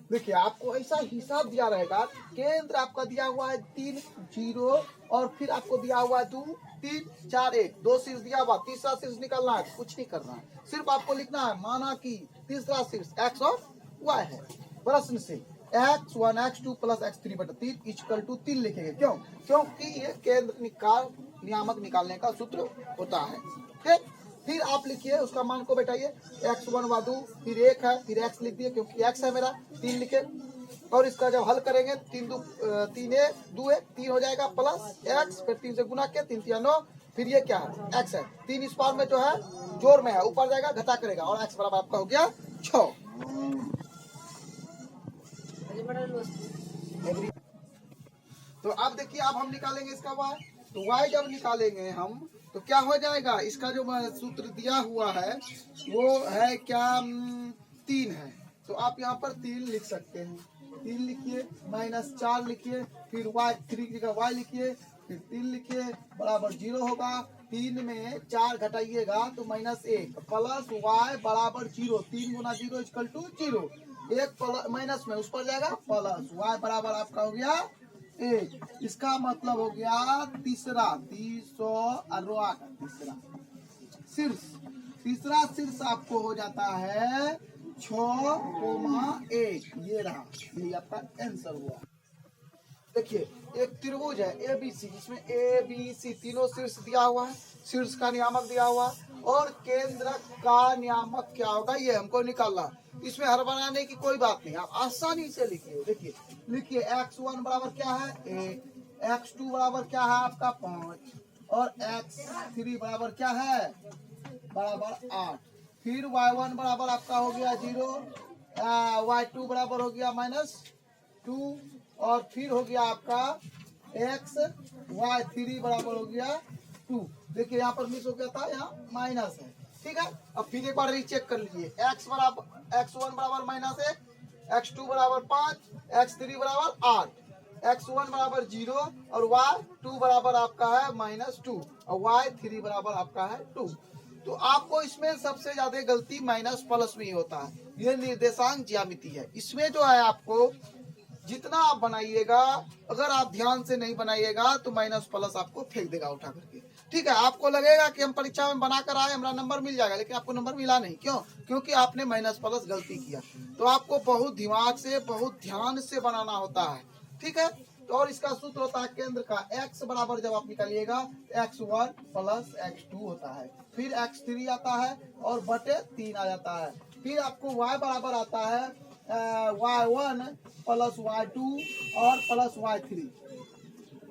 देखिए आपको ऐसा हिसाब दिया रहेगा, केंद्र आपका दिया हुआ है 3 0 और फिर आपको दिया हुआ है 2 3 4 1, 2 शीर्ष दिया हुआ, तीसरा शीर्ष निकालना है, कुछ नहीं करना है, सिर्फ आपको लिखना है माना कि तीसरा शीर्ष x और y है। प्रश्न से x1 x2 प्लस x3 बटा 3 इक्वल टू 3 लिखेंगे। क्यों? क्योंकि ये केंद्र नियामक निकालने का सूत्र होता है। ठीक, फिर आप लिखिए उसका मान को बैठाइए, x1 वादू फिर 1 है, फिर x लिख दिए क्योंकि x है मेरा, 3 लिखे और इसका जब हल करेंगे 3 2 3 हो जाएगा प्लस x, फिर 3 से गुना के 3 3 9, फिर ये क्या है x है, 3 इस पार में जो है जोड़ में है, ऊपर जाएगा घटा करेगा और x बराबर आपका हो गया 6। तो अब देखिए अब हम निकालेंगे इसका y, तो y जब निकालेंगे हम तो क्या हो जाएगा, इसका जो सूत्र दिया हुआ है वो है क्या 3 है, तो आप यहाँ पर 3 लिख सकते हैं, 3 लिखिए माइनस 4 लिखिए, फिर y 3 की जगह y लिखिए, फिर 3 लिखिए बराबर 0 होगा, 3 में 4 घटाइएगा तो -1 प्लस y बराबर 0, 3 गुना 0 इक्वल टू 0, 1 माइनस में उस पर जाएगा प्लस y बराबर आपका हो गया 1, इसका मतलब हो गया तीसरा 300 तीसरा शीर्ष, तीसरा शीर्ष आपको हो जाता है 6,1, ये रहा, यही आपका आंसर हुआ। देखिए एक त्रिभुज है ABC जिसमें ABC तीनों शीर्ष दिया हुआ है, शीर्ष का नियामक दिया हुआ है और केंद्र का नियामक क्या होगा ये हमको निकालना, इसमें हड़बड़ाने की कोई बात नहीं, आप आसानी से लिखिए। देखिए लिखिए x1 बराबर क्या है 1, x2 बराबर क्या है आपका 5 और x3 बराबर क्या है बराबर 8, फिर y1 बराबर आपका हो गया 0, y2 बराबर हो गया -2 और फिर हो गया आपका x y3 बराबर हो गया 2। देखिए यहाँ पर मिस हो गया था, यहाँ माइनस है, ठीक है। अब फिर एक बार रीचेक कर लीजिए, x1 बराबर -1, x2 बराबर 5, x3 बराबर 8, x1 बराबर 0 और y2 बराबर आपका है -2 और y3 बराबर आपका है 2। तो आपको इसमें सबसे ज्यादा गलती माइनस प्लस में ही होता है, ये निर्देशांक ज्यामिति है, इसमें जो है आपको जितना आप बनाइएगा, अगर आप ध्यान से नहीं बनाइएगा तो माइनस प्लस आपको फेंक देगा उठा करके, ठीक है। आपको लगेगा कि हम परीक्षा में बनाकर आए हमारा नंबर मिल जाएगा, लेकिन आपको नंबर मिला नहीं, क्यों? क्योंकि आपने माइनस प्लस गलती किया। तो आपको बहुत दिमाग से बहुत ध्यान से बनाना होता है, ठीक है। तो और इसका सूत्र होता है केंद्र का x बराबर जब आप निकालिएगा x1 प्लस x2 होता है, फिर x3 आता है और बटे 3 आ जाता है, फिर आपको y बराबर आता है y1 प्लस y2 और प्लस y3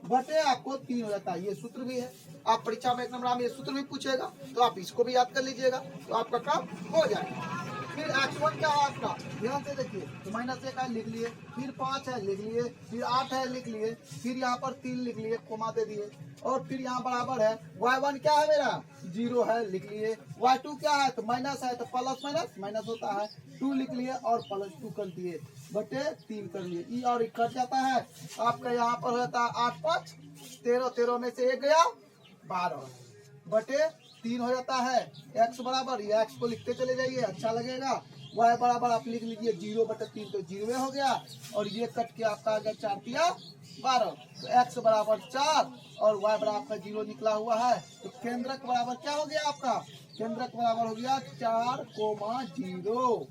बटे आपको 3 हो जाता है। ये सूत्र भी है, आप परीक्षा में 1 नंबर में ये सूत्र भी पूछेगा तो आप इसको भी याद कर लीजिएगा तो आपका काम हो जाएगा। फिर x1 क्या है आपका, ध्यान से देखिए, तो -1 है लिख लिए, फिर 5 है लिख लिए, फिर 8 है लिख लिए, फिर यहाँ पर 3 लिख लिए, कोमा दे दिए और फिर यहाँ बराबर है y1 क्या है मेरा 0 है लिख लिए, y2 क्या है तो माइनस है तो प्लस माइनस माइनस होता है 2 लिख लिए और +2 कर दिए बटे 3 कर लिए, ई और कट जाता है आपका, यहाँ पर होता है 8 5 13, 13 में से 1 गया 12 बटे 3 हो जाता है। x बराबर, ये x को लिखते चले जाइए अच्छा लगेगा, y बराबर आप लिख लीजिए 0 बटे 3 तो 0 हो गया और ये कट के आपका आ गया 4 तिया 12, तो x बराबर 4 और y बराबर आपका 0 निकला हुआ है, तो केंद्रक बराबर क्या हो गया आपका, केंद्रक बराबर हो गया 4,0।